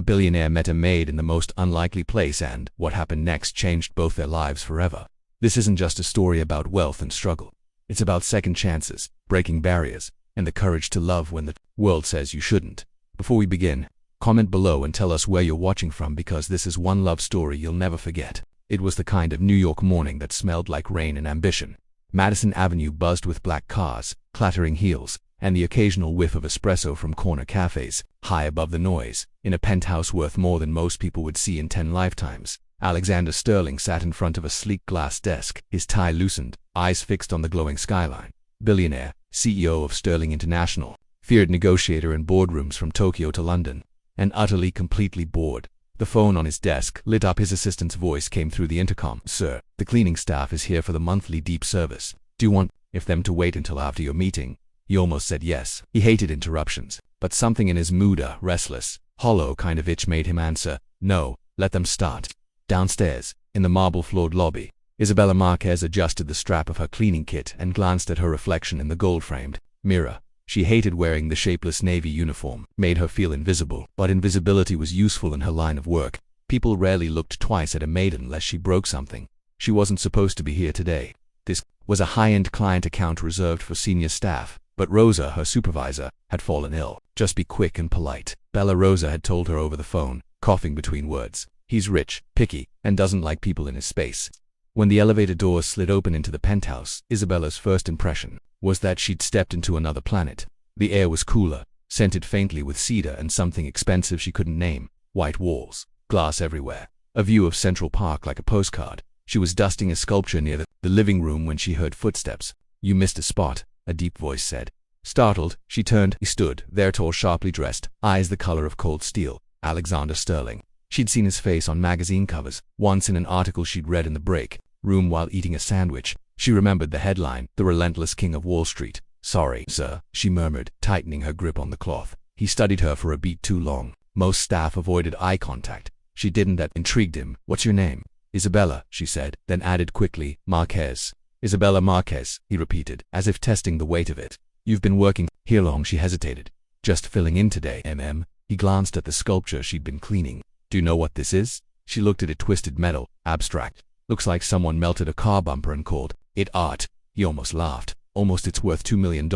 A billionaire met a maid in the most unlikely place, and what happened next changed both their lives forever. This isn't just a story about wealth and struggle. It's about second chances, breaking barriers, and the courage to love when the world says you shouldn't. Before we begin, comment below and tell us where you're watching from, because this is one love story you'll never forget. It was the kind of New York morning that smelled like rain and ambition. Madison Avenue buzzed with black cars, clattering heels, and the occasional whiff of espresso from corner cafes, high above the noise. In a penthouse worth more than most people would see in 10 lifetimes, Alexander Sterling sat in front of a sleek glass desk, his tie loosened, eyes fixed on the glowing skyline. Billionaire, CEO of Sterling International, feared negotiator in boardrooms from Tokyo to London, and utterly completely bored. The phone on his desk lit up. His assistant's voice came through the intercom. "Sir, the cleaning staff is here for the monthly deep service. Do you want them to wait until after your meeting?" He almost said yes. He hated interruptions, but something in his mood, a restless, hollow kind of itch, made him answer, "No, let them start." Downstairs, in the marble-floored lobby, Isabella Marquez adjusted the strap of her cleaning kit and glanced at her reflection in the gold-framed mirror. She hated wearing the shapeless navy uniform, made her feel invisible, but invisibility was useful in her line of work. People rarely looked twice at a maid unless she broke something. She wasn't supposed to be here today. This was a high-end client account reserved for senior staff, but Rosa, her supervisor, had fallen ill. "Just be quick and polite," Bella Rosa had told her over the phone, coughing between words. "He's rich, picky, and doesn't like people in his space." When the elevator doors slid open into the penthouse, Isabella's first impression was that she'd stepped into another planet. The air was cooler, scented faintly with cedar and something expensive she couldn't name. White walls, glass everywhere, a view of Central Park like a postcard. She was dusting a sculpture near the living room when she heard footsteps. "You missed a spot," a deep voice said. Startled, she turned. He stood there, tall, sharply dressed, eyes the color of cold steel. Alexander Sterling. She'd seen his face on magazine covers, once in an article she'd read in the break room while eating a sandwich. She remembered the headline, "The Relentless King of Wall Street." "Sorry, sir," she murmured, tightening her grip on the cloth. He studied her for a beat too long. Most staff avoided eye contact. She didn't. That intrigued him. "What's your name?" "Isabella," she said, then added quickly, "Marquez." "Isabella Marquez," he repeated, as if testing the weight of it. "You've been working here long?" She hesitated. "Just filling in today, mm." He glanced at the sculpture she'd been cleaning. "Do you know what this is?" She looked at it. Twisted metal, abstract. "Looks like someone melted a car bumper and called it art." He almost laughed. "Almost. It's worth $2 million.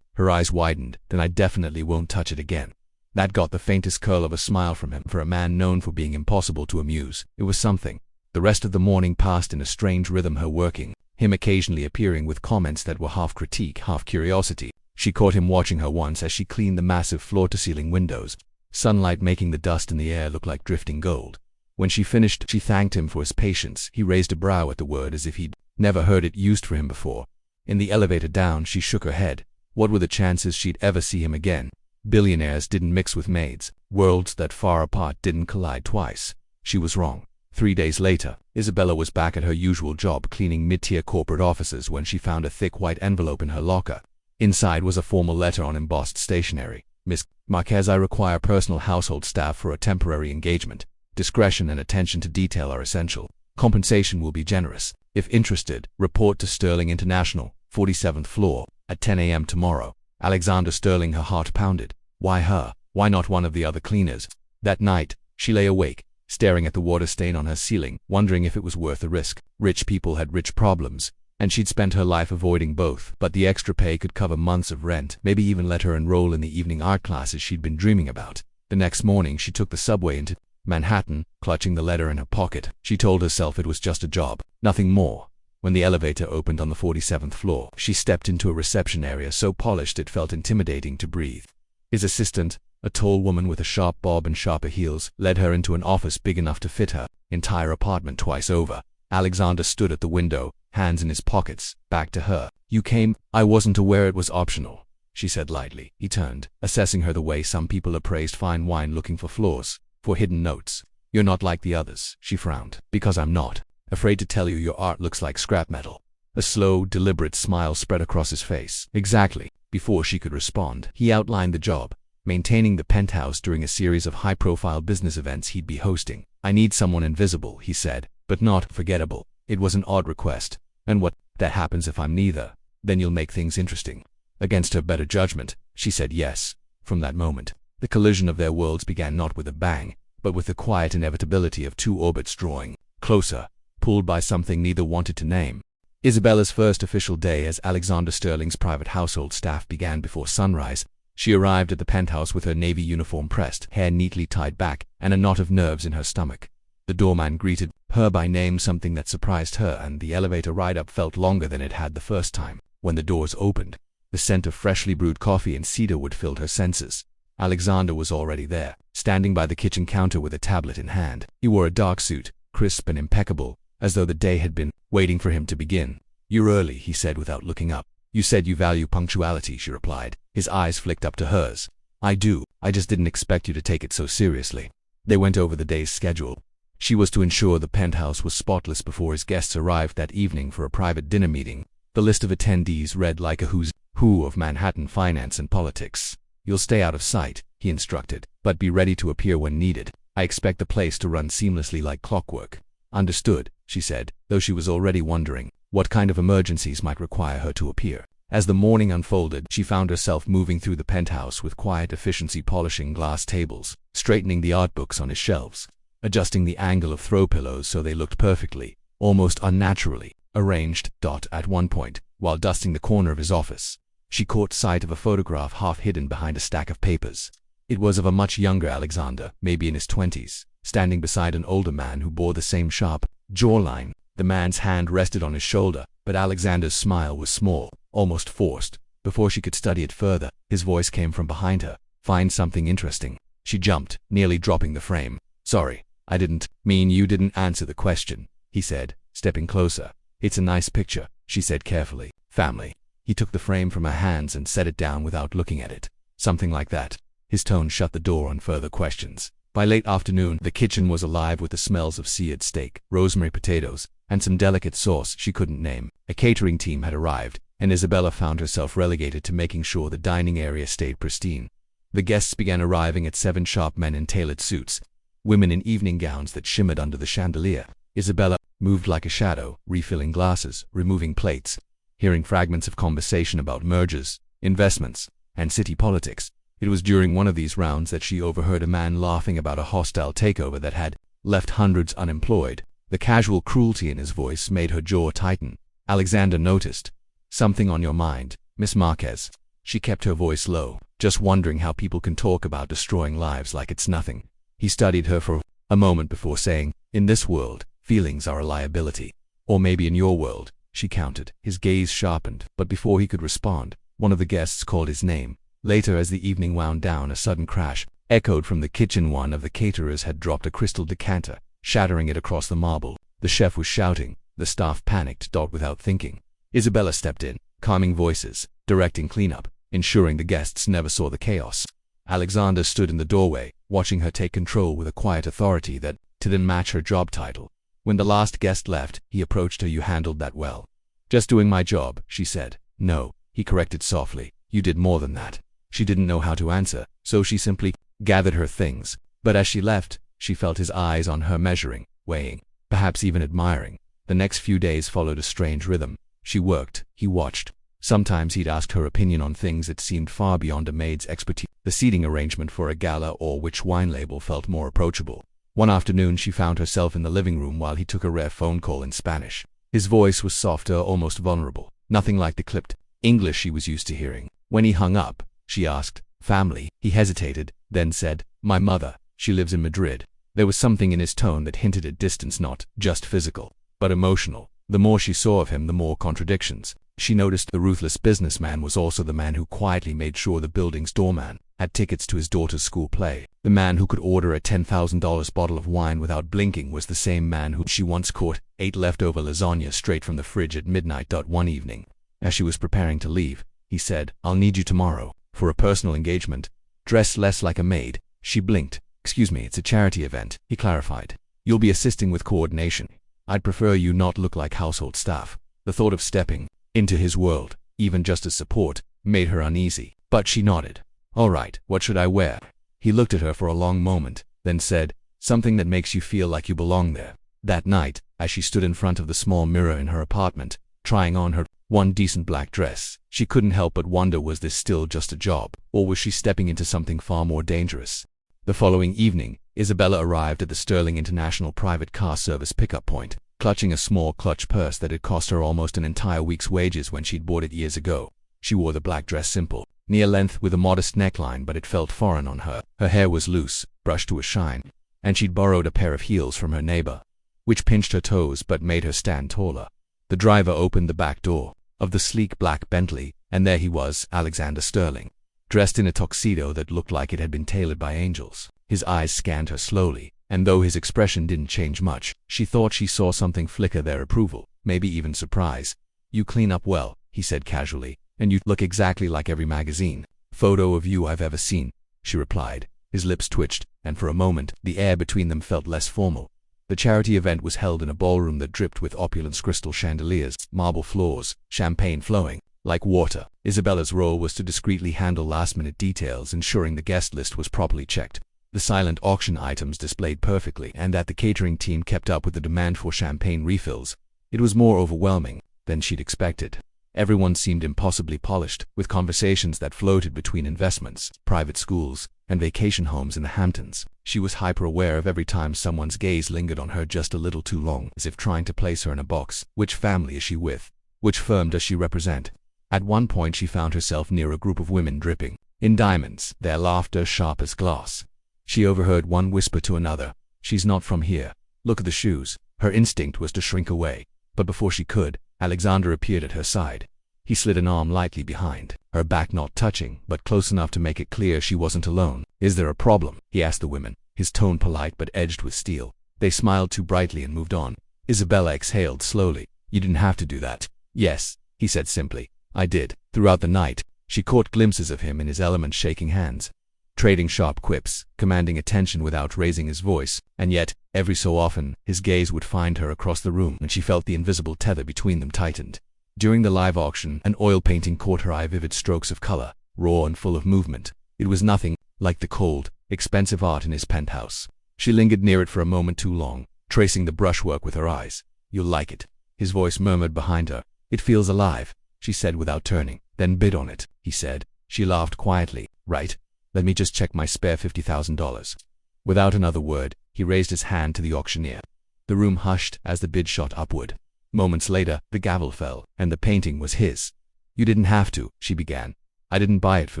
Her eyes widened. "Then I definitely won't touch it again." That got the faintest curl of a smile from him. For a man known for being impossible to amuse, it was something. The rest of the morning passed in a strange rhythm, her working, him occasionally appearing with comments that were half critique, half curiosity. She caught him watching her once as she cleaned the massive floor-to-ceiling windows, sunlight making the dust in the air look like drifting gold. When she finished, she thanked him for his patience. He raised a brow at the word as if he'd never heard it used for him before. In the elevator down, she shook her head. What were the chances she'd ever see him again? Billionaires didn't mix with maids. Worlds that far apart didn't collide twice. She was wrong. 3 days later, Isabella was back at her usual job, cleaning mid-tier corporate offices, when she found a thick white envelope in her locker. Inside was a formal letter on embossed stationery. "Miss Marquez, I require personal household staff for a temporary engagement. Discretion and attention to detail are essential. Compensation will be generous. If interested, report to Sterling International, 47th floor, at 10 a.m. tomorrow." Alexander Sterling, her heart pounded. Why her? Why not one of the other cleaners? That night, she lay awake, staring at the water stain on her ceiling, wondering if it was worth the risk. Rich people had rich problems, and she'd spent her life avoiding both. But the extra pay could cover months of rent, maybe even let her enroll in the evening art classes she'd been dreaming about. The next morning, she took the subway into Manhattan, clutching the letter in her pocket. She told herself it was just a job, nothing more. When the elevator opened on the 47th floor, she stepped into a reception area so polished it felt intimidating to breathe. His assistant, a tall woman with a sharp bob and sharper heels, led her into an office big enough to fit her entire apartment twice over. Alexander stood at the window, hands in his pockets, back to her. "You came?" "I wasn't aware it was optional," she said lightly. He turned, assessing her the way some people appraised fine wine, looking for flaws, for hidden notes. "You're not like the others," she frowned. "Because I'm not. Afraid to tell you your art looks like scrap metal." A slow, deliberate smile spread across his face. "Exactly." Before she could respond, he outlined the job: maintaining the penthouse during a series of high-profile business events he'd be hosting. "I need someone invisible," he said, "but not forgettable." It was an odd request. "And what that happens if I'm neither? Then you'll make things interesting." Against her better judgment, she said yes. From that moment, the collision of their worlds began, not with a bang, but with the quiet inevitability of two orbits drawing closer, pulled by something neither wanted to name. Isabella's first official day as Alexander Sterling's private household staff began before sunrise. She arrived at the penthouse with her navy uniform pressed, hair neatly tied back, and a knot of nerves in her stomach. The doorman greeted her by name, something that surprised her, and the elevator ride-up felt longer than it had the first time. When the doors opened, the scent of freshly brewed coffee and cedarwood filled her senses. Alexander was already there, standing by the kitchen counter with a tablet in hand. He wore a dark suit, crisp and impeccable, as though the day had been waiting for him to begin. "You're early," he said without looking up. "You said you value punctuality," she replied. His eyes flicked up to hers. "I do. I just didn't expect you to take it so seriously." They went over the day's schedule. She was to ensure the penthouse was spotless before his guests arrived that evening for a private dinner meeting. The list of attendees read like a who's who of Manhattan finance and politics. "You'll stay out of sight," he instructed, "but be ready to appear when needed. I expect the place to run seamlessly like clockwork." "Understood," she said, though she was already wondering what kind of emergencies might require her to appear. As the morning unfolded, she found herself moving through the penthouse with quiet efficiency, polishing glass tables, straightening the art books on his shelves, adjusting the angle of throw pillows so they looked perfectly, almost unnaturally, arranged. At one point, while dusting the corner of his office, she caught sight of a photograph half hidden behind a stack of papers. It was of a much younger Alexander, maybe in his 20s, standing beside an older man who bore the same sharp jawline. The man's hand rested on his shoulder, but Alexander's smile was small, almost forced. Before she could study it further, his voice came from behind her. "Find something interesting." She jumped, nearly dropping the frame. "Sorry, I didn't mean you didn't answer the question," he said, stepping closer. "It's a nice picture," she said carefully. "Family." He took the frame from her hands and set it down without looking at it. "Something like that." His tone shut the door on further questions. By late afternoon, the kitchen was alive with the smells of seared steak, rosemary potatoes, and some delicate sauce she couldn't name. A catering team had arrived, and Isabella found herself relegated to making sure the dining area stayed pristine. The guests began arriving at 7 sharp men in tailored suits, women in evening gowns that shimmered under the chandelier. Isabella moved like a shadow, refilling glasses, removing plates, hearing fragments of conversation about mergers, investments, and city politics. It was during one of these rounds that she overheard a man laughing about a hostile takeover that had left hundreds unemployed. The casual cruelty in his voice made her jaw tighten. Alexander noticed. "Something on your mind, Miss Marquez?" She kept her voice low, just wondering how people can talk about destroying lives like it's nothing. He studied her for a moment before saying, "In this world, feelings are a liability. Or maybe in your world," she countered. His gaze sharpened, but before he could respond, one of the guests called his name. Later, as the evening wound down, a sudden crash echoed from the kitchen. One of the caterers had dropped a crystal decanter, shattering it across the marble. The chef was shouting. The staff panicked. Without thinking, Isabella stepped in, calming voices, directing cleanup, ensuring the guests never saw the chaos. Alexander stood in the doorway, watching her take control with a quiet authority that didn't match her job title. When the last guest left, he approached her. "You handled that well." "Just doing my job," she said. "No," he corrected softly. "You did more than that." She didn't know how to answer, so she simply gathered her things. But as she left, she felt his eyes on her, measuring, weighing, perhaps even admiring. The next few days followed a strange rhythm. She worked, he watched. Sometimes he'd asked her opinion on things that seemed far beyond a maid's expertise, the seating arrangement for a gala or which wine label felt more approachable. One afternoon she found herself in the living room while he took a rare phone call in Spanish. His voice was softer, almost vulnerable, nothing like the clipped English she was used to hearing. When he hung up, she asked, "Family?" He hesitated, then said, "My mother. She lives in Madrid." There was something in his tone that hinted at distance, not just physical, but emotional. The more she saw of him, the more contradictions. She noticed the ruthless businessman was also the man who quietly made sure the building's doorman had tickets to his daughter's school play. The man who could order a $10,000 bottle of wine without blinking was the same man who she once caught ate leftover lasagna straight from the fridge at midnight. One evening, as she was preparing to leave, he said, "I'll need you tomorrow for a personal engagement. Dress less like a maid." She blinked. "Excuse me, it's a charity event," he clarified. "You'll be assisting with coordination. I'd prefer you not look like household staff." The thought of stepping into his world, even just as support, made her uneasy. But she nodded. "All right, what should I wear?" He looked at her for a long moment, then said, "Something that makes you feel like you belong there." That night, as she stood in front of the small mirror in her apartment, trying on her one decent black dress, she couldn't help but wonder, was this still just a job, or was she stepping into something far more dangerous? The following evening, Isabella arrived at the Sterling International private car service pickup point, clutching a small clutch purse that had cost her almost an entire week's wages when she'd bought it years ago. She wore the black dress simple, near length with a modest neckline, but it felt foreign on her. Her hair was loose, brushed to a shine, and she'd borrowed a pair of heels from her neighbor, which pinched her toes but made her stand taller. The driver opened the back door of the sleek black Bentley, and there he was, Alexander Sterling, dressed in a tuxedo that looked like it had been tailored by angels. His eyes scanned her slowly, and though his expression didn't change much, she thought she saw something flicker there: approval, maybe even surprise. "You clean up well," he said casually, "and you look exactly like every magazine photo of you I've ever seen," she replied. His lips twitched, and for a moment, the air between them felt less formal. The charity event was held in a ballroom that dripped with opulent crystal chandeliers, marble floors, champagne flowing like water. Isabella's role was to discreetly handle last-minute details, ensuring the guest list was properly checked, the silent auction items displayed perfectly, and that the catering team kept up with the demand for champagne refills. It was more overwhelming than she'd expected. Everyone seemed impossibly polished, with conversations that floated between investments, private schools, and vacation homes in the Hamptons. She was hyper-aware of every time someone's gaze lingered on her just a little too long, as if trying to place her in a box. Which family is she with? Which firm does she represent? At one point she found herself near a group of women dripping in diamonds, their laughter sharp as glass. She overheard one whisper to another, "She's not from here. Look at the shoes." Her instinct was to shrink away, but before she could, Alexander appeared at her side. He slid an arm lightly behind, her back not touching, but close enough to make it clear she wasn't alone. "Is there a problem?" he asked the women, his tone polite but edged with steel. They smiled too brightly and moved on. Isabella exhaled slowly. "You didn't have to do that." "Yes," he said simply. "I did." Throughout the night, she caught glimpses of him in his element, shaking hands, trading sharp quips, commanding attention without raising his voice, and yet, every so often, his gaze would find her across the room, and she felt the invisible tether between them tightened. During the live auction, an oil painting caught her eye, vivid strokes of color, raw and full of movement. It was nothing like the cold, expensive art in his penthouse. She lingered near it for a moment too long, tracing the brushwork with her eyes. "You'll like it," his voice murmured behind her. "It feels alive," she said without turning. "Then bid on it," he said. She laughed quietly. "Right. Let me just check my spare $50,000. Without another word, he raised his hand to the auctioneer. The room hushed as the bid shot upward. Moments later, the gavel fell, and the painting was his. "You didn't have to," she began. "I didn't buy it for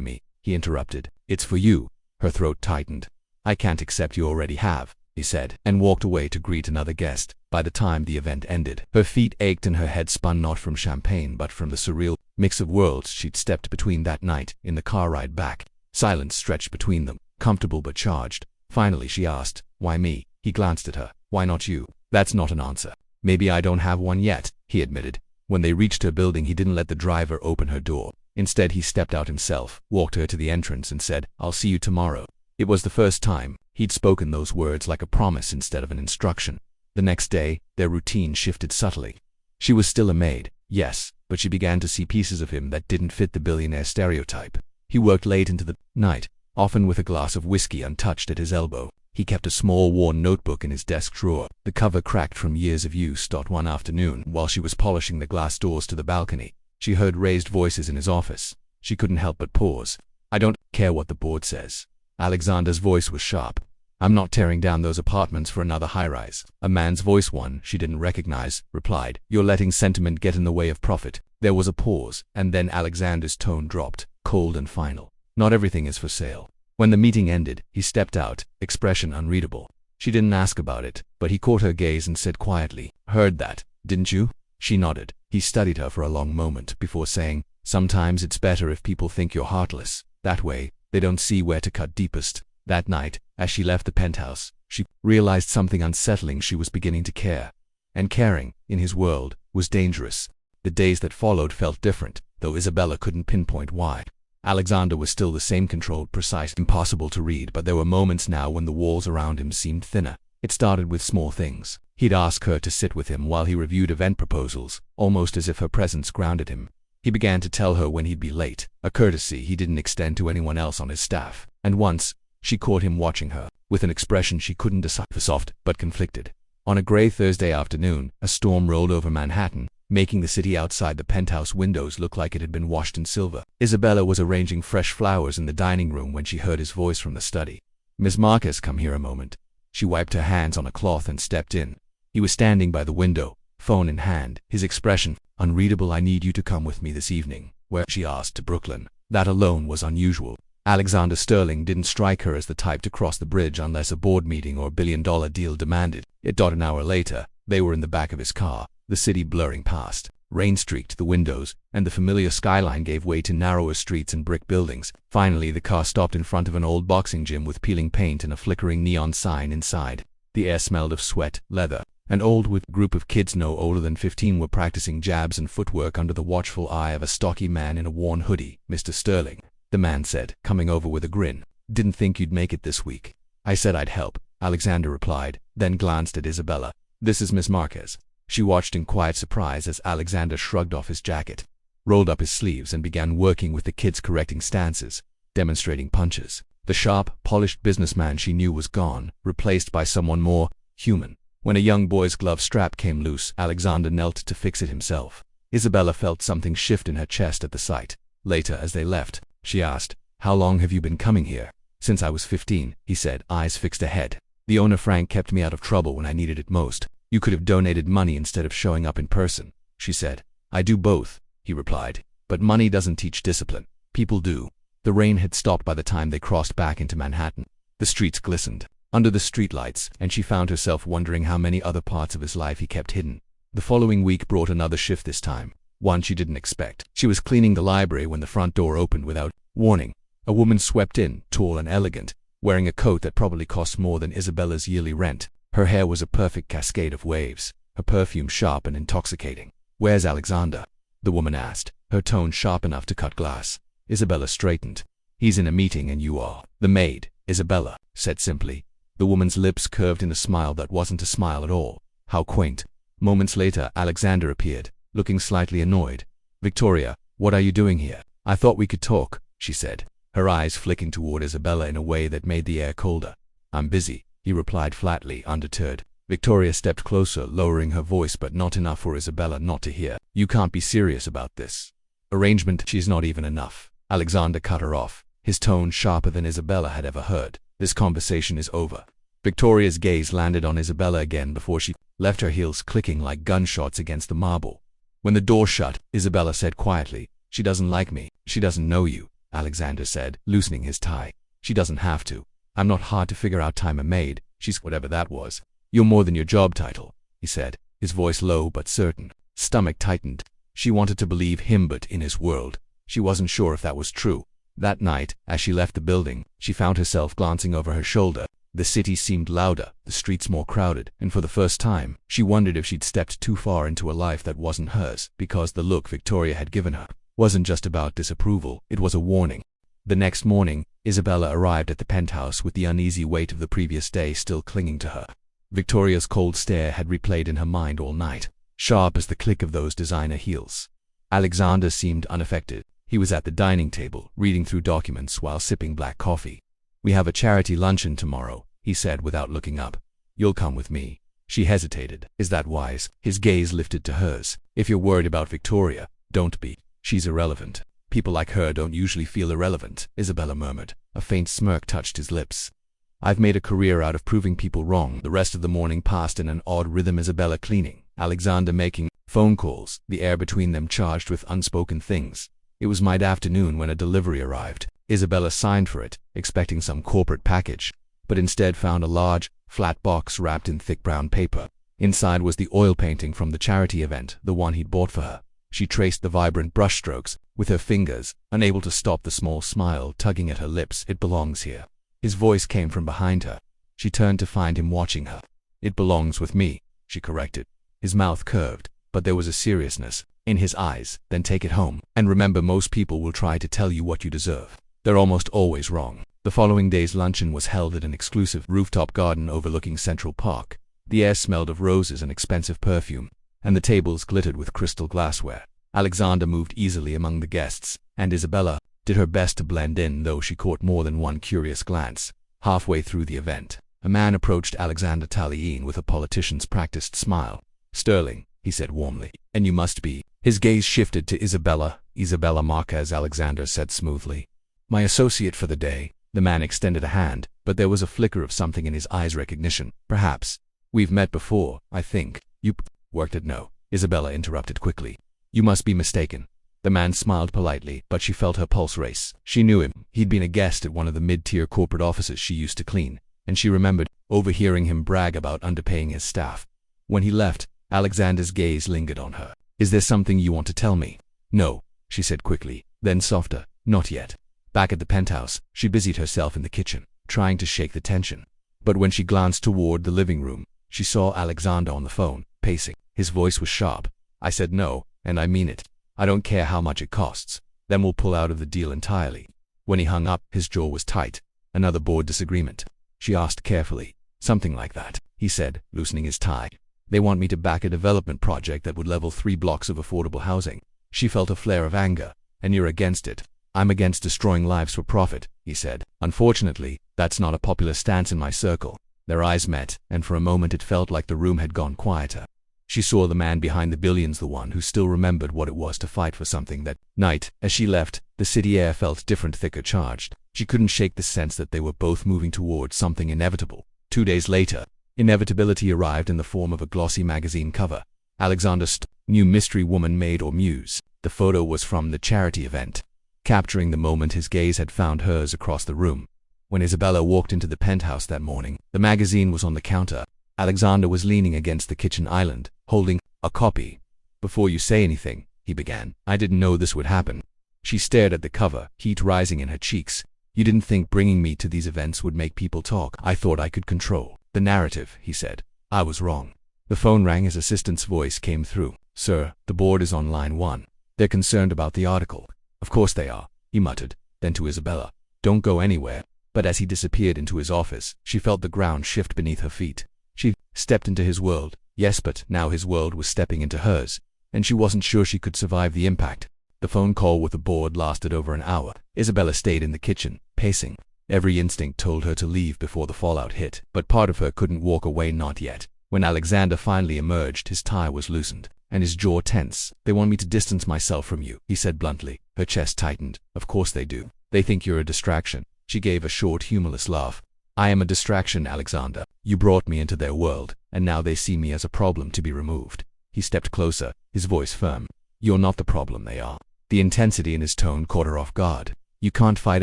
me," he interrupted. "It's for you." Her throat tightened. "I can't accept, you already have," he said, and walked away to greet another guest. By the time the event ended, her feet ached and her head spun, not from champagne but from the surreal mix of worlds she'd stepped between that night. In the car ride back, silence stretched between them, comfortable but charged. Finally she asked, "Why me?" He glanced at her. "Why not you?" "That's not an answer." "Maybe I don't have one yet," he admitted. When they reached her building, he didn't let the driver open her door. Instead, he stepped out himself, walked her to the entrance, and said, "I'll see you tomorrow." It was the first time he'd spoken those words like a promise instead of an instruction. The next day, their routine shifted subtly. She was still a maid, yes, but she began to see pieces of him that didn't fit the billionaire stereotype. He worked late into the night, often with a glass of whiskey untouched at his elbow. He kept a small worn notebook in his desk drawer, the cover cracked from years of use. One afternoon, while she was polishing the glass doors to the balcony, she heard raised voices in his office. She couldn't help but pause. "I don't care what the board says." Alexander's voice was sharp. "I'm not tearing down those apartments for another high-rise." A man's voice, one she didn't recognize, replied, "You're letting sentiment get in the way of profit." There was a pause, and then Alexander's tone dropped, cold and final. "Not everything is for sale." When the meeting ended, he stepped out, expression unreadable. She didn't ask about it, but he caught her gaze and said quietly, "Heard that, didn't you?" She nodded. He studied her for a long moment before saying, "Sometimes it's better if people think you're heartless. That way, they don't see where to cut deepest." That night, as she left the penthouse, she realized something unsettling. She was beginning to care. And caring, in his world, was dangerous. The days that followed felt different, though Isabella couldn't pinpoint why. Alexander was still the same, controlled, precise, impossible to read, but there were moments now when the walls around him seemed thinner. It started with small things. He'd ask her to sit with him while he reviewed event proposals, almost as if her presence grounded him. He began to tell her when he'd be late, a courtesy he didn't extend to anyone else on his staff. And once, she caught him watching her, with an expression she couldn't decipher, soft but conflicted. On a gray Thursday afternoon, a storm rolled over Manhattan, making the city outside the penthouse windows look like it had been washed in silver. Isabella was arranging fresh flowers in the dining room when she heard his voice from the study. "Miss Marquez, come here a moment." She wiped her hands on a cloth and stepped in. He was standing by the window, phone in hand, his expression unreadable. I need you to come with me this evening. Where? She asked. To Brooklyn. That alone was unusual. Alexander Sterling didn't strike her as the type to cross the bridge unless a board meeting or billion-dollar deal demanded it. An hour later, they were in the back of his car, the city blurring past. Rain streaked the windows, and the familiar skyline gave way to narrower streets and brick buildings. Finally, the car stopped in front of an old boxing gym with peeling paint and a flickering neon sign inside. The air smelled of sweat, leather, and old with a group of kids no older than 15 were practicing jabs and footwork under the watchful eye of a stocky man in a worn hoodie. Mr. Sterling, the man said, coming over with a grin. Didn't think you'd make it this week. I said I'd help, Alexander replied, then glanced at Isabella. This is Miss Marquez. She watched in quiet surprise as Alexander shrugged off his jacket, rolled up his sleeves and began working with the kids, correcting stances, demonstrating punches. The sharp, polished businessman she knew was gone, replaced by someone more human. When a young boy's glove strap came loose, Alexander knelt to fix it himself. Isabella felt something shift in her chest at the sight. Later, as they left, she asked, "How long have you been coming here?" "Since I was 15, he said, eyes fixed ahead. The owner Frank kept me out of trouble when I needed it most. You could have donated money instead of showing up in person," she said. "I do both," he replied. "But money doesn't teach discipline. People do." The rain had stopped by the time they crossed back into Manhattan. The streets glistened under the streetlights, and she found herself wondering how many other parts of his life he kept hidden. The following week brought another shift, this time one she didn't expect. She was cleaning the library when the front door opened without warning. A woman swept in, tall and elegant, wearing a coat that probably cost more than Isabella's yearly rent. Her hair was a perfect cascade of waves, her perfume sharp and intoxicating. "Where's Alexander?" the woman asked, her tone sharp enough to cut glass. Isabella straightened. "He's in a meeting and you are." "The maid," Isabella said simply. The woman's lips curved in a smile that wasn't a smile at all. How quaint. Moments later, Alexander appeared, looking slightly annoyed. "Victoria, what are you doing here?" "I thought we could talk," she said, her eyes flicking toward Isabella in a way that made the air colder. "I'm busy," he replied flatly, undeterred. Victoria stepped closer, lowering her voice but not enough for Isabella not to hear. "You can't be serious about this arrangement. She's not even enough." Alexander cut her off, his tone sharper than Isabella had ever heard. "This conversation is over." Victoria's gaze landed on Isabella again before she left, her heels clicking like gunshots against the marble. When the door shut, Isabella said quietly, "She doesn't like me." "She doesn't know you," Alexander said, loosening his tie. "She doesn't have to. I'm not hard to figure out. I'm a maid. She's whatever that was." "You're more than your job title," he said, his voice low but certain. Stomach tightened. She wanted to believe him, but in his world, she wasn't sure if that was true. That night, as she left the building, she found herself glancing over her shoulder. The city seemed louder, the streets more crowded, and for the first time, she wondered if she'd stepped too far into a life that wasn't hers, because the look Victoria had given her wasn't just about disapproval, it was a warning. The next morning, Isabella arrived at the penthouse with the uneasy weight of the previous day still clinging to her. Victoria's cold stare had replayed in her mind all night, sharp as the click of those designer heels. Alexander seemed unaffected. He was at the dining table, reading through documents while sipping black coffee. "We have a charity luncheon tomorrow," he said without looking up. "You'll come with me." She hesitated. "Is that wise?" His gaze lifted to hers. "If you're worried about Victoria, don't be. She's irrelevant." "People like her don't usually feel irrelevant," Isabella murmured. A faint smirk touched his lips. "I've made a career out of proving people wrong." The rest of the morning passed in an odd rhythm, Isabella cleaning, Alexander making phone calls, the air between them charged with unspoken things. It was mid-afternoon when a delivery arrived. Isabella signed for it, expecting some corporate package, but instead found a large, flat box wrapped in thick brown paper. Inside was the oil painting from the charity event, the one he'd bought for her. She traced the vibrant brushstrokes with her fingers, unable to stop the small smile tugging at her lips. "It belongs here." His voice came from behind her. She turned to find him watching her. "It belongs with me," she corrected. His mouth curved, but there was a seriousness in his eyes. "Then take it home. And remember, most people will try to tell you what you deserve. They're almost always wrong." The following day's luncheon was held at an exclusive rooftop garden overlooking Central Park. The air smelled of roses and expensive perfume, and the tables glittered with crystal glassware. Alexander moved easily among the guests, and Isabella did her best to blend in, though she caught more than one curious glance. Halfway through the event, a man approached Alexander Tallien with a politician's practiced smile. "Sterling," he said warmly, "and you must be." His gaze shifted to Isabella. "Isabella Marquez," Alexander said smoothly. "My associate for the day." The man extended a hand, but there was a flicker of something in his eyes. Recognition, perhaps. We've met before, I think. You worked at No. Isabella interrupted quickly. You must be mistaken. The man smiled politely, but she felt her pulse race. She knew him. He'd been a guest at one of the mid-tier corporate offices she used to clean, and she remembered overhearing him brag about underpaying his staff. When he left, Alexander's gaze lingered on her. Is there something you want to tell me? No, she said quickly, then softer. Not yet. Back at the penthouse, she busied herself in the kitchen, trying to shake the tension. But when she glanced toward the living room, she saw Alexander on the phone, pacing. His voice was sharp. I said no, and I mean it. I don't care how much it costs. Then we'll pull out of the deal entirely. When he hung up, his jaw was tight. Another board disagreement. She asked carefully. Something like that, he said, loosening his tie. They want me to back a development project that would level 3 blocks of affordable housing. She felt a flare of anger. And you're against it. I'm against destroying lives for profit, he said. Unfortunately, that's not a popular stance in my circle. Their eyes met, and for a moment it felt like the room had gone quieter. She saw the man behind the billions, the one who still remembered what it was to fight for something. That night, as she left, the city air felt different, thicker, charged. She couldn't shake the sense that they were both moving towards something inevitable. 2 days later, inevitability arrived in the form of a glossy magazine cover. Alexander's new mystery woman, Maid or Muse. The photo was from the charity event. Capturing the moment his gaze had found hers across the room. When Isabella walked into the penthouse that morning, the magazine was on the counter. Alexander was leaning against the kitchen island, holding a copy. Before you say anything, he began, I didn't know this would happen. She stared at the cover, heat rising in her cheeks. You didn't think bringing me to these events would make people talk. I thought I could control the narrative, he said. I was wrong. The phone rang. His assistant's voice came through. Sir, the board is on line 1. They're concerned about the article. Of course they are, he muttered. Then to Isabella, don't go anywhere. But as he disappeared into his office, she felt the ground shift beneath her feet. She stepped into his world. Yes, but now his world was stepping into hers, and she wasn't sure she could survive the impact. The phone call with the board lasted over an hour. Isabella stayed in the kitchen, pacing. Every instinct told her to leave before the fallout hit, but part of her couldn't walk away, not yet. When Alexander finally emerged, his tie was loosened, and his jaw tense. They want me to distance myself from you, he said bluntly. Her chest tightened. Of course they do. They think you're a distraction. She gave a short, humorless laugh. I am a distraction, Alexander. You brought me into their world, and now they see me as a problem to be removed. He stepped closer, his voice firm. You're not the problem, they are. The intensity in his tone caught her off guard. You can't fight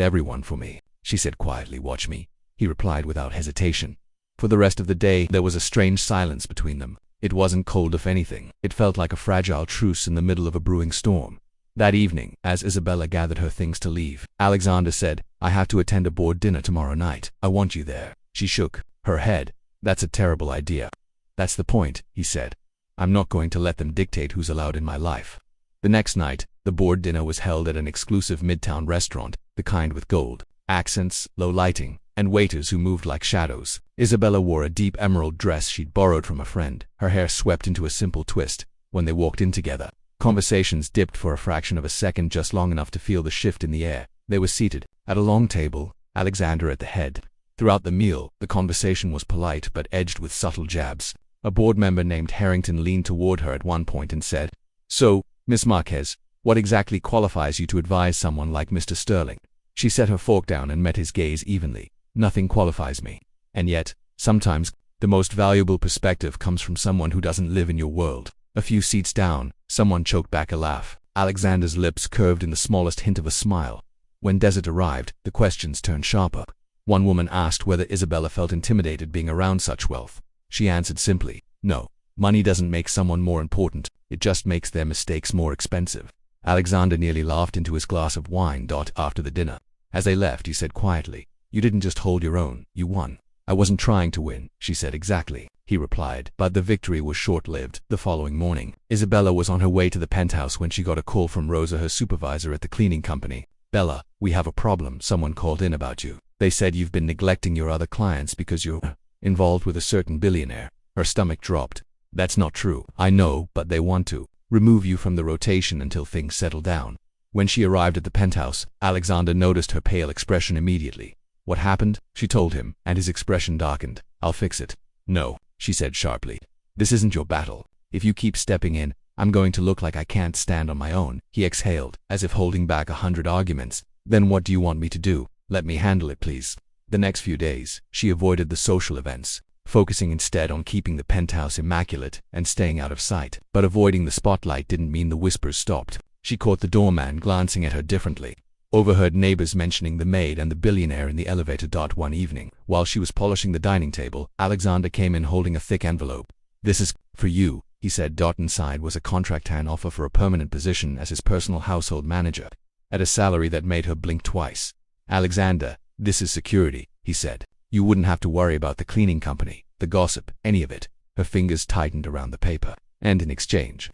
everyone for me, she said quietly. Watch me, he replied without hesitation. For the rest of the day, there was a strange silence between them. It wasn't cold, if anything. It felt like a fragile truce in the middle of a brewing storm. That evening, as Isabella gathered her things to leave, Alexander said, I have to attend a board dinner tomorrow night. I want you there. She shook her head. That's a terrible idea. That's the point, he said. I'm not going to let them dictate who's allowed in my life. The next night, the board dinner was held at an exclusive midtown restaurant, the kind with gold accents, low lighting, and waiters who moved like shadows. Isabella wore a deep emerald dress she'd borrowed from a friend, her hair swept into a simple twist. When they walked in together, conversations dipped for a fraction of a second, just long enough to feel the shift in the air. They were seated at a long table, Alexander at the head. Throughout the meal, the conversation was polite but edged with subtle jabs. A board member named Harrington leaned toward her at one point and said, So, Miss Marquez, what exactly qualifies you to advise someone like Mr. Sterling? She set her fork down and met his gaze evenly. Nothing qualifies me. And yet, sometimes, the most valuable perspective comes from someone who doesn't live in your world. A few seats down, someone choked back a laugh. Alexander's lips curved in the smallest hint of a smile. When Desert arrived, the questions turned sharper. One woman asked whether Isabella felt intimidated being around such wealth. She answered simply, no. Money doesn't make someone more important, it just makes their mistakes more expensive. Alexander nearly laughed into his glass of wine. After the dinner, as they left, he said quietly, You didn't just hold your own, you won. I wasn't trying to win, she said. Exactly, he replied, but the victory was short-lived. The following morning, Isabella was on her way to the penthouse when she got a call from Rosa, her supervisor at the cleaning company. Bella, we have a problem. Someone called in about you. They said you've been neglecting your other clients because you're involved with a certain billionaire. Her stomach dropped. That's not true. I know, but they want to remove you from the rotation until things settle down. When she arrived at the penthouse, Alexander noticed her pale expression immediately. What happened? She told him, and his expression darkened. I'll fix it. No, she said sharply. This isn't your battle. If you keep stepping in, I'm going to look like I can't stand on my own. He exhaled, as if holding back 100 arguments. Then what do you want me to do? Let me handle it, please. The next few days, she avoided the social events, focusing instead on keeping the penthouse immaculate and staying out of sight. But avoiding the spotlight didn't mean the whispers stopped. She caught the doorman glancing at her differently, overheard neighbors mentioning the maid and the billionaire in the elevator. One evening, while she was polishing the dining table, Alexander came in holding a thick envelope. "This is for you," he said. Inside was a contract and offer for a permanent position as his personal household manager, at a salary that made her blink twice. "Alexander, this is security," he said. "You wouldn't have to worry about the cleaning company, the gossip, any of it." Her fingers tightened around the paper. "And in exchange,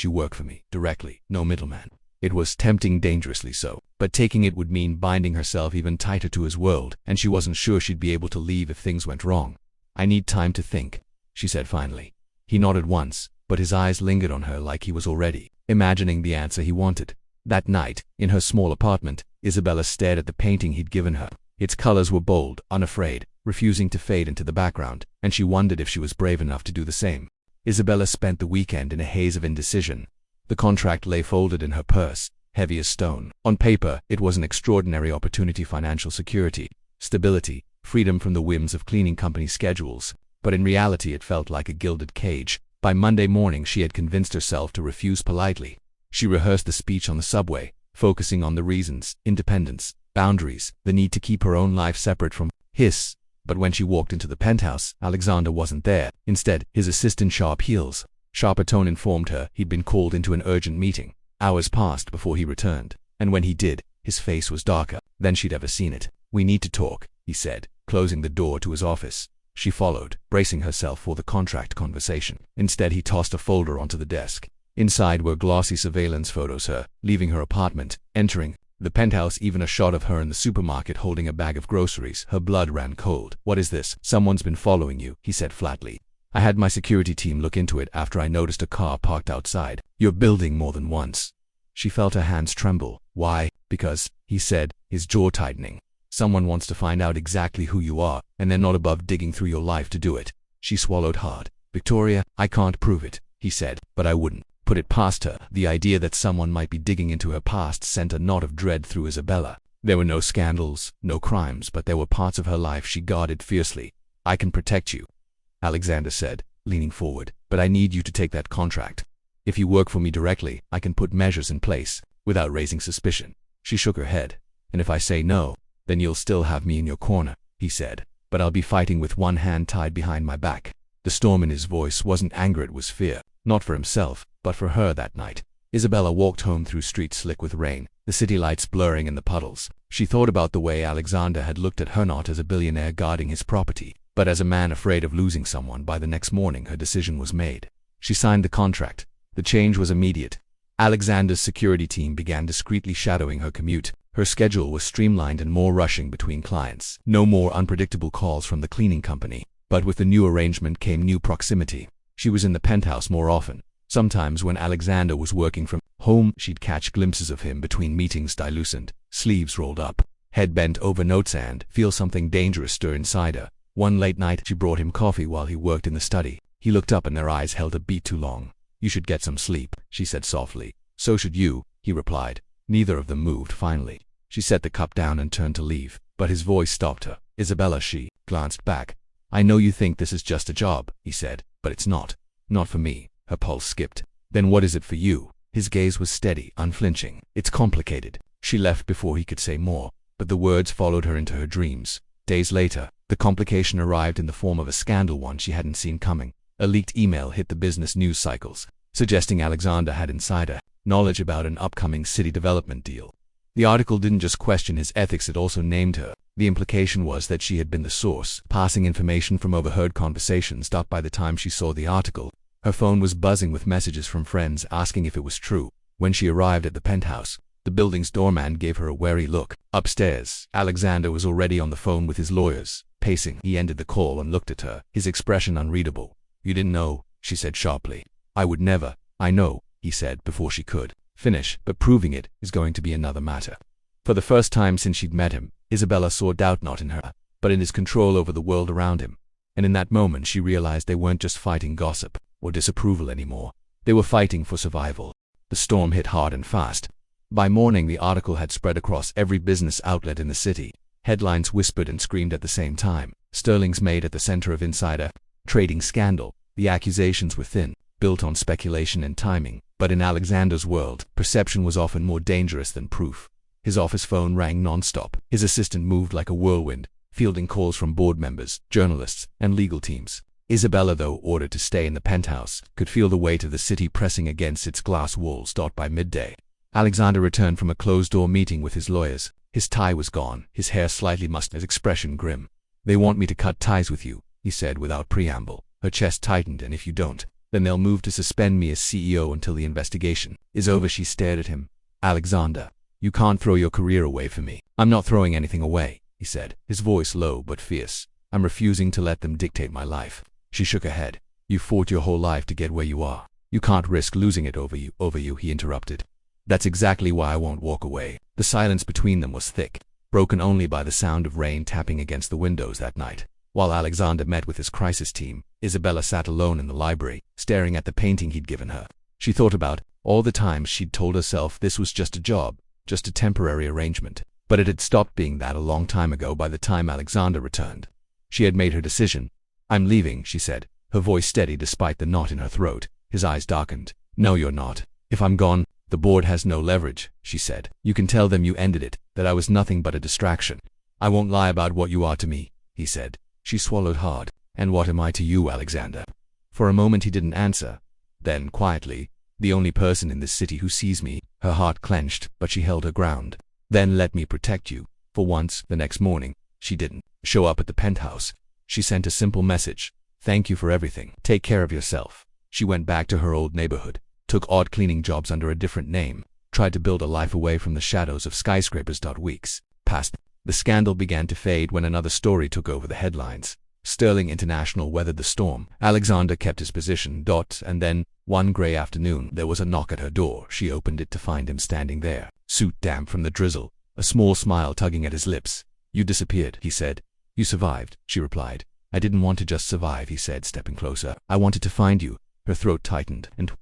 you work for me, directly, no middleman." It was tempting, dangerously so, but taking it would mean binding herself even tighter to his world, and she wasn't sure she'd be able to leave if things went wrong. "I need time to think," she said finally. He nodded once, but his eyes lingered on her like he was already imagining the answer he wanted. That night, in her small apartment, Isabella stared at the painting he'd given her. Its colors were bold, unafraid, refusing to fade into the background, and she wondered if she was brave enough to do the same. Isabella spent the weekend in a haze of indecision. The contract lay folded in her purse, heavy as stone. On paper, it was an extraordinary opportunity: financial security, stability, freedom from the whims of cleaning company schedules. But in reality it felt like a gilded cage. By Monday morning she had convinced herself to refuse politely. She rehearsed the speech on the subway, focusing on the reasons: independence, boundaries, the need to keep her own life separate from his. But when she walked into the penthouse, Alexander wasn't there. Instead, his assistant, Sharp Heels. Sharper tone informed her he'd been called into an urgent meeting. Hours passed before he returned, and when he did, his face was darker than she'd ever seen it. "We need to talk," he said, closing the door to his office. She followed, bracing herself for the contract conversation. Instead, he tossed a folder onto the desk. Inside were glossy surveillance photos of her leaving her apartment, entering the penthouse, even a shot of her in the supermarket holding a bag of groceries. Her blood ran cold. "What is this?" "Someone's been following you," he said flatly. "I had my security team look into it after I noticed a car parked outside your building more than once." She felt her hands tremble. "Why?" "Because," he said, his jaw tightening, "someone wants to find out exactly who you are, and they're not above digging through your life to do it." She swallowed hard. "Victoria, I can't prove it," he said, "but I wouldn't put it past her." The idea that someone might be digging into her past sent a knot of dread through Isabella. There were no scandals, no crimes, but there were parts of her life she guarded fiercely. "I can protect you," Alexander said, leaning forward, "but I need you to take that contract. If you work for me directly, I can put measures in place without raising suspicion." She shook her head. "And if I say no, then you'll still have me in your corner," he said, "but I'll be fighting with one hand tied behind my back." The storm in his voice wasn't anger, it was fear, not for himself, but for her. That night, Isabella walked home through streets slick with rain, the city lights blurring in the puddles. She thought about the way Alexander had looked at her, not as a billionaire guarding his property, but as a man afraid of losing someone. By the next morning, her decision was made. She signed the contract. The change was immediate. Alexander's security team began discreetly shadowing her commute. Her schedule was streamlined and more rushing between clients. No more unpredictable calls from the cleaning company. But with the new arrangement came new proximity. She was in the penthouse more often. Sometimes when Alexander was working from home, she'd catch glimpses of him between meetings, dilucent, sleeves rolled up, head bent over notes, and feel something dangerous stir inside her. One late night, she brought him coffee while he worked in the study. He looked up and their eyes held a beat too long. "You should get some sleep," she said softly. "So should you," he replied. Neither of them moved. Finally, she set the cup down and turned to leave, but his voice stopped her. "Isabella," she glanced back. "I know you think this is just a job," he said, "but it's not. Not for me." Her pulse skipped. "Then what is it for you?" His gaze was steady, unflinching. "It's complicated." She left before he could say more, but the words followed her into her dreams. Days later, the complication arrived in the form of a scandal, one she hadn't seen coming. A leaked email hit the business news cycles, suggesting Alexander had insider knowledge about an upcoming city development deal. The article didn't just question his ethics, it also named her. The implication was that she had been the source, passing information from overheard conversations. By the time she saw the article, her phone was buzzing with messages from friends asking if it was true. When she arrived at the penthouse, the building's doorman gave her a wary look. Upstairs, Alexander was already on the phone with his lawyers, pacing. He ended the call and looked at her, his expression unreadable. "You didn't know," she said sharply. "I would never." "I know," he said before she could finish, "but proving it is going to be another matter." For the first time since she'd met him, Isabella saw doubt not in her, but in his control over the world around him. And in that moment she realized they weren't just fighting gossip or disapproval anymore. They were fighting for survival. The storm hit hard and fast. By morning the article had spread across every business outlet in the city. Headlines whispered and screamed at the same time. Sterling's Maid at the center of insider trading scandal. The accusations were thin, built on speculation and timing. But in Alexander's world, perception was often more dangerous than proof. His office phone rang non-stop. His assistant moved like a whirlwind, fielding calls from board members, journalists, and legal teams. Isabella, though ordered to stay in the penthouse, could feel the weight of the city pressing against its glass walls. By midday, Alexander returned from a closed-door meeting with his lawyers. His tie was gone, his hair slightly mussed, his expression grim. "They want me to cut ties with you," he said without preamble. Her chest tightened. "And if you don't, then they'll move to suspend me as CEO until the investigation is over." She stared at him. "Alexander, you can't throw your career away for me." "I'm not throwing anything away," he said, his voice low but fierce. "I'm refusing to let them dictate my life." She shook her head. "You fought your whole life to get where you are. You can't risk losing it over you, he interrupted. "That's exactly why I won't walk away." The silence between them was thick, broken only by the sound of rain tapping against the windows that night. While Alexander met with his crisis team, Isabella sat alone in the library, staring at the painting he'd given her. She thought about all the times she'd told herself this was just a job, just a temporary arrangement. But it had stopped being that a long time ago by the time Alexander returned. She had made her decision. "I'm leaving," she said, her voice steady despite the knot in her throat. His eyes darkened. "No, you're not. If I'm gone, the board has no leverage," she said. "You can tell them you ended it, that I was nothing but a distraction." "I won't lie about what you are to me," he said. She swallowed hard. "And what am I to you, Alexander?" For a moment he didn't answer. Then, quietly, "The only person in this city who sees me." Her heart clenched, but she held her ground. "Then let me protect you." For once, the next morning, she didn't show up at the penthouse. She sent a simple message. "Thank you for everything. Take care of yourself." She went back to her old neighborhood, took odd cleaning jobs under a different name, tried to build a life away from the shadows of skyscrapers. Weeks passed. The scandal began to fade when another story took over the headlines. Sterling International weathered the storm. Alexander kept his position. And then, one gray afternoon, there was a knock at her door. She opened it to find him standing there, suit damp from the drizzle, a small smile tugging at his lips. "You disappeared," he said. "You survived," she replied. "I didn't want to just survive," he said, stepping closer. "I wanted to find you." Her throat tightened. "And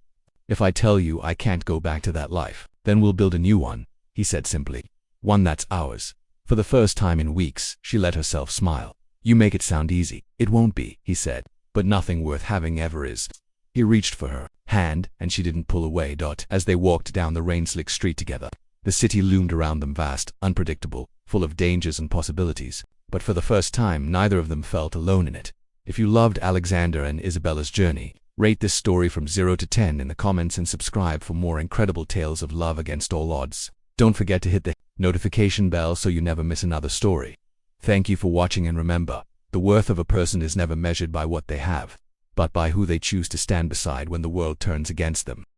if I tell you I can't go back to that life, then we'll build a new one," he said simply. "One that's ours." For the first time in weeks, she let herself smile. "You make it sound easy." "It won't be," he said. "But nothing worth having ever is." He reached for her hand, and she didn't pull away. As they walked down the rain-slick street together, the city loomed around them, vast, unpredictable, full of dangers and possibilities. But for the first time, neither of them felt alone in it. If you loved Alexander and Isabella's journey, rate this story from 0 to 10 in the comments and subscribe for more incredible tales of love against all odds. Don't forget to hit the notification bell so you never miss another story. Thank you for watching, and remember, the worth of a person is never measured by what they have, but by who they choose to stand beside when the world turns against them.